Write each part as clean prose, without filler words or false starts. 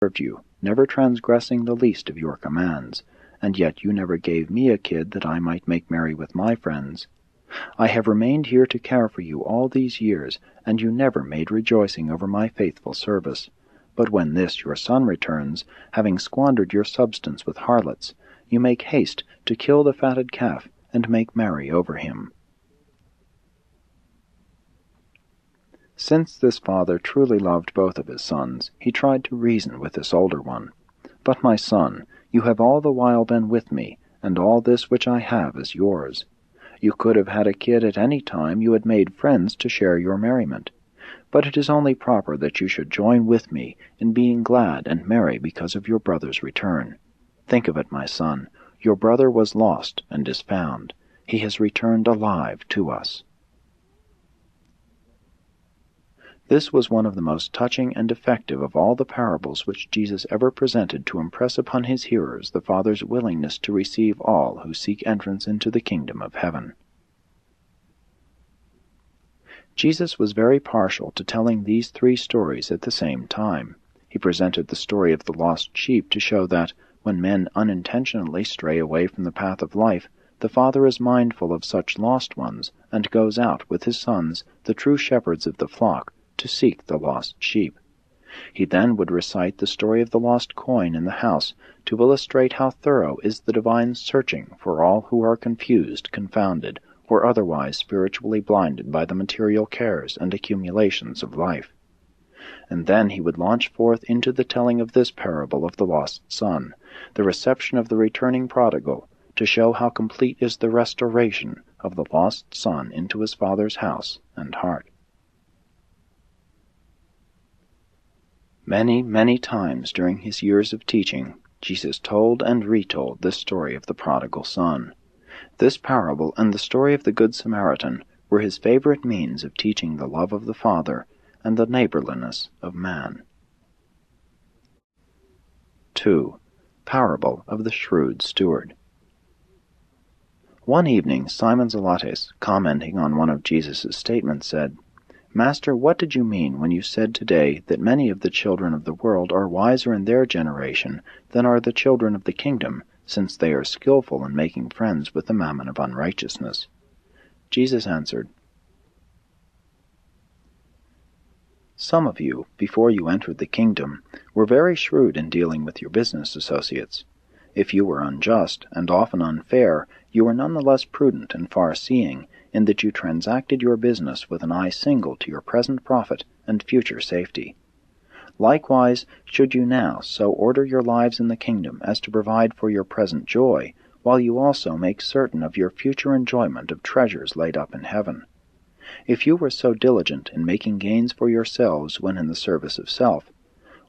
served you, never transgressing the least of your commands, and yet you never gave me a kid that I might make merry with my friends. I have remained here to care for you all these years, and you never made rejoicing over my faithful service. But when this your son returns, having squandered your substance with harlots, you make haste to kill the fatted calf, and make merry over him." Since this father truly loved both of his sons, he tried to reason with this older one. "But, my son, you have all the while been with me, and all this which I have is yours. You could have had a kid at any time you had made friends to share your merriment. But it is only proper that you should join with me in being glad and merry because of your brother's return. Think of it, my son. Your brother was lost and is found. He has returned alive to us." This was one of the most touching and effective of all the parables which Jesus ever presented to impress upon his hearers the Father's willingness to receive all who seek entrance into the kingdom of heaven. Jesus was very partial to telling these three stories at the same time. He presented the story of the lost sheep to show that, when men unintentionally stray away from the path of life, the Father is mindful of such lost ones, and goes out with his sons, the true shepherds of the flock, to seek the lost sheep. He then would recite the story of the lost coin in the house, to illustrate how thorough is the divine searching for all who are confused, confounded, or otherwise spiritually blinded by the material cares and accumulations of life. And then he would launch forth into the telling of this parable of the lost son, the reception of the returning prodigal, to show how complete is the restoration of the lost son into his father's house and heart. Many, many times during his years of teaching, Jesus told and retold this story of the prodigal son. This parable and the story of the Good Samaritan were his favorite means of teaching the love of the Father and the neighborliness of man. 2. Parable of the Shrewd Steward. One evening Simon Zelotes, commenting on one of Jesus' statements, said, "Master, what did you mean when you said today that many of the children of the world are wiser in their generation than are the children of the kingdom, since they are skillful in making friends with the mammon of unrighteousness?" Jesus answered, "Some of you, before you entered the kingdom, were very shrewd in dealing with your business associates. If you were unjust, and often unfair, you were none the less prudent and far-seeing, in that you transacted your business with an eye single to your present profit and future safety. Likewise, should you now so order your lives in the kingdom as to provide for your present joy, while you also make certain of your future enjoyment of treasures laid up in heaven. If you were so diligent in making gains for yourselves when in the service of self,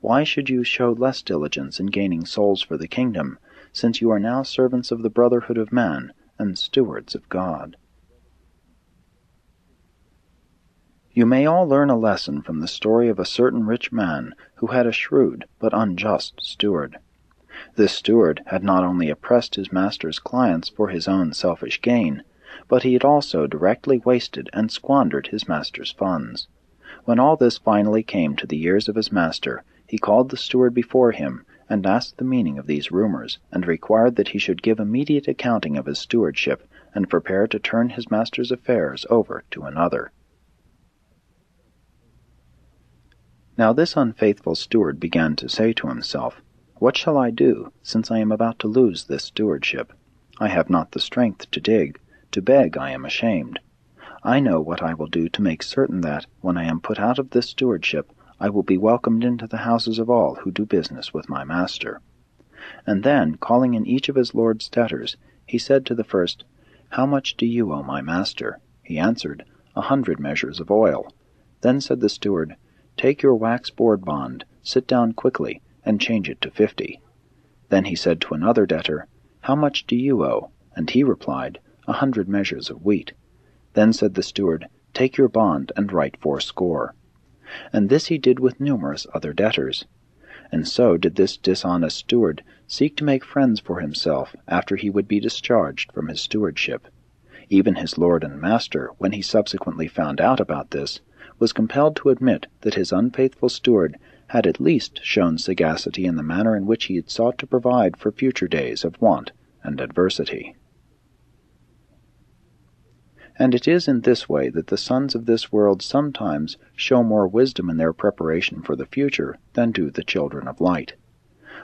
why should you show less diligence in gaining souls for the kingdom, since you are now servants of the brotherhood of man and stewards of God? You may all learn a lesson from the story of a certain rich man who had a shrewd but unjust steward. This steward had not only oppressed his master's clients for his own selfish gain, but he had also directly wasted and squandered his master's funds. When all this finally came to the ears of his master, he called the steward before him and asked the meaning of these rumors, and required that he should give immediate accounting of his stewardship, and prepare to turn his master's affairs over to another. Now this unfaithful steward began to say to himself, "What shall I do, since I am about to lose this stewardship? I have not the strength to dig. To beg I am ashamed. I know what I will do to make certain that, when I am put out of this stewardship, I will be welcomed into the houses of all who do business with my master." And then, calling in each of his lord's debtors, he said to the first, "How much do you owe my master?" He answered, 100 measures of oil. Then said the steward, "Take your wax board bond, sit down quickly, and change it to 50. Then he said to another debtor, "How much do you owe?" And he replied, 100 measures of wheat. Then said the steward, "Take your bond, and write 80. And this he did with numerous other debtors. And so did this dishonest steward seek to make friends for himself after he would be discharged from his stewardship. Even his lord and master, when he subsequently found out about this, was compelled to admit that his unfaithful steward had at least shown sagacity in the manner in which he had sought to provide for future days of want and adversity. And it is in this way that the sons of this world sometimes show more wisdom in their preparation for the future than do the children of light.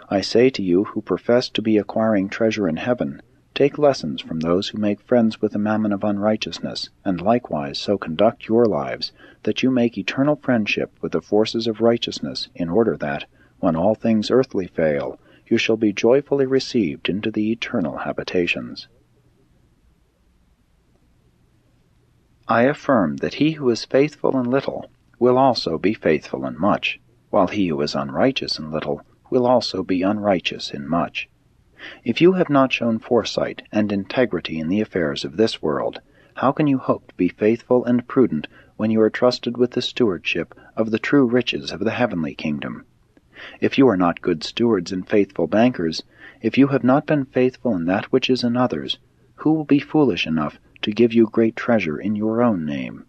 I say to you who profess to be acquiring treasure in heaven, take lessons from those who make friends with the mammon of unrighteousness, and likewise so conduct your lives that you make eternal friendship with the forces of righteousness, in order that, when all things earthly fail, you shall be joyfully received into the eternal habitations. I affirm that he who is faithful in little will also be faithful in much, while he who is unrighteous in little will also be unrighteous in much. If you have not shown foresight and integrity in the affairs of this world, how can you hope to be faithful and prudent when you are trusted with the stewardship of the true riches of the heavenly kingdom? If you are not good stewards and faithful bankers, if you have not been faithful in that which is in others, who will be foolish enough to give you great treasure in your own name?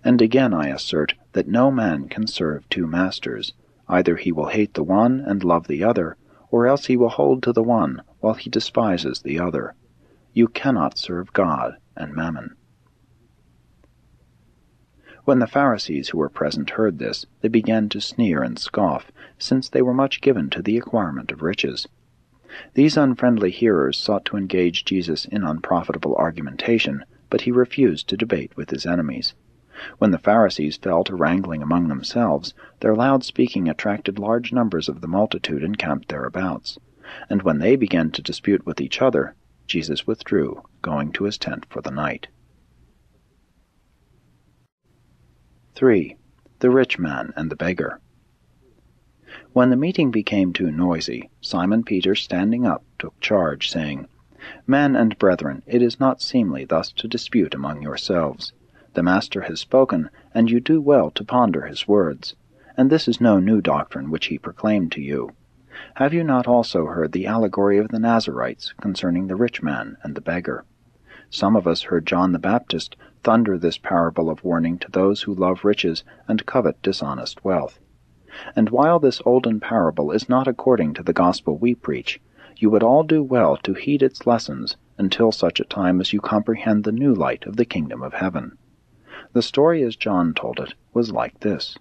And again I assert that no man can serve two masters. Either he will hate the one and love the other, or else he will hold to the one while he despises the other. You cannot serve God and mammon. When the Pharisees who were present heard this, they began to sneer and scoff, since they were much given to the acquirement of riches. These unfriendly hearers sought to engage Jesus in unprofitable argumentation, but he refused to debate with his enemies. When the Pharisees fell to wrangling among themselves, their loud speaking attracted large numbers of the multitude encamped thereabouts. And when they began to dispute with each other, Jesus withdrew, going to his tent for the night. 3. The rich man and the beggar. When the meeting became too noisy, Simon Peter, standing up, took charge, saying, Men and brethren, it is not seemly thus to dispute among yourselves. The Master has spoken, and you do well to ponder his words. And this is no new doctrine which he proclaimed to you. Have you not also heard the allegory of the Nazarites concerning the rich man and the beggar? Some of us heard John the Baptist thunder this parable of warning to those who love riches and covet dishonest wealth. And while this olden parable is not according to the gospel we preach, you would all do well to heed its lessons until such a time as you comprehend the new light of the kingdom of heaven. The story as John told it was like this.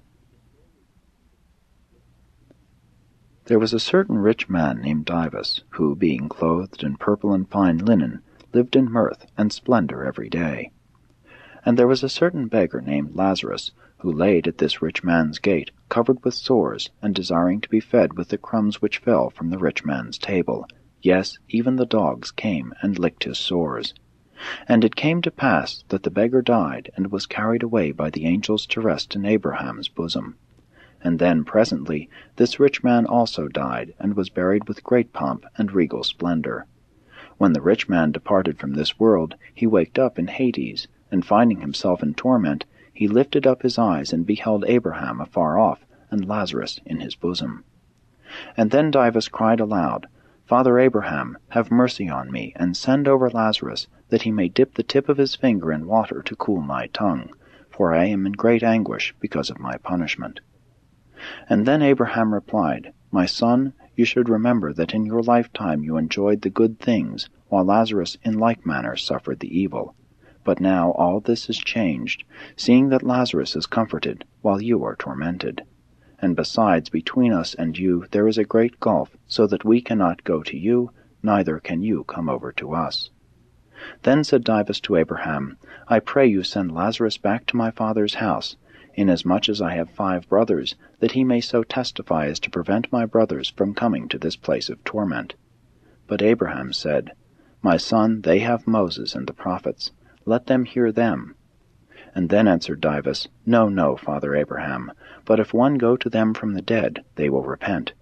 There was a certain rich man named Dives, who, being clothed in purple and fine linen, lived in mirth and splendor every day. And there was a certain beggar named Lazarus, who laid at this rich man's gate, covered with sores, and desiring to be fed with the crumbs which fell from the rich man's table. Yes, even the dogs came and licked his sores. And it came to pass that the beggar died, and was carried away by the angels to rest in Abraham's bosom. And then presently this rich man also died, and was buried with great pomp and regal splendor. When the rich man departed from this world, he waked up in Hades, and finding himself in torment, he lifted up his eyes and beheld Abraham afar off, and Lazarus in his bosom. And then Dives cried aloud, Father Abraham, have mercy on me, and send over Lazarus, that he may dip the tip of his finger in water to cool my tongue, for I am in great anguish because of my punishment. And then Abraham replied, My son, you should remember that in your lifetime you enjoyed the good things, while Lazarus in like manner suffered the evil. But now all this is changed, seeing that Lazarus is comforted, while you are tormented. And besides, between us and you there is a great gulf, so that we cannot go to you, neither can you come over to us. Then said Dives to Abraham, I pray you send Lazarus back to my father's house, inasmuch as I have 5 brothers, that he may so testify as to prevent my brothers from coming to this place of torment. But Abraham said, My son, they have Moses and the prophets. Let them hear them. And then answered Dives, No, no, Father Abraham, but if one go to them from the dead, they will repent.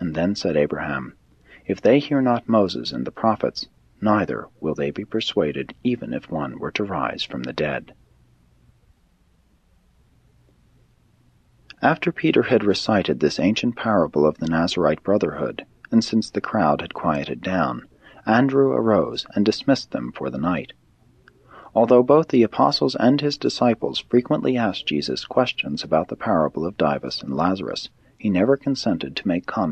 And then said Abraham, If they hear not Moses and the prophets, neither will they be persuaded, even if one were to rise from the dead. After Peter had recited this ancient parable of the Nazarite brotherhood, and since the crowd had quieted down, Andrew arose and dismissed them for the night. Although both the apostles and his disciples frequently asked Jesus questions about the parable of Dives and Lazarus, he never consented to make comment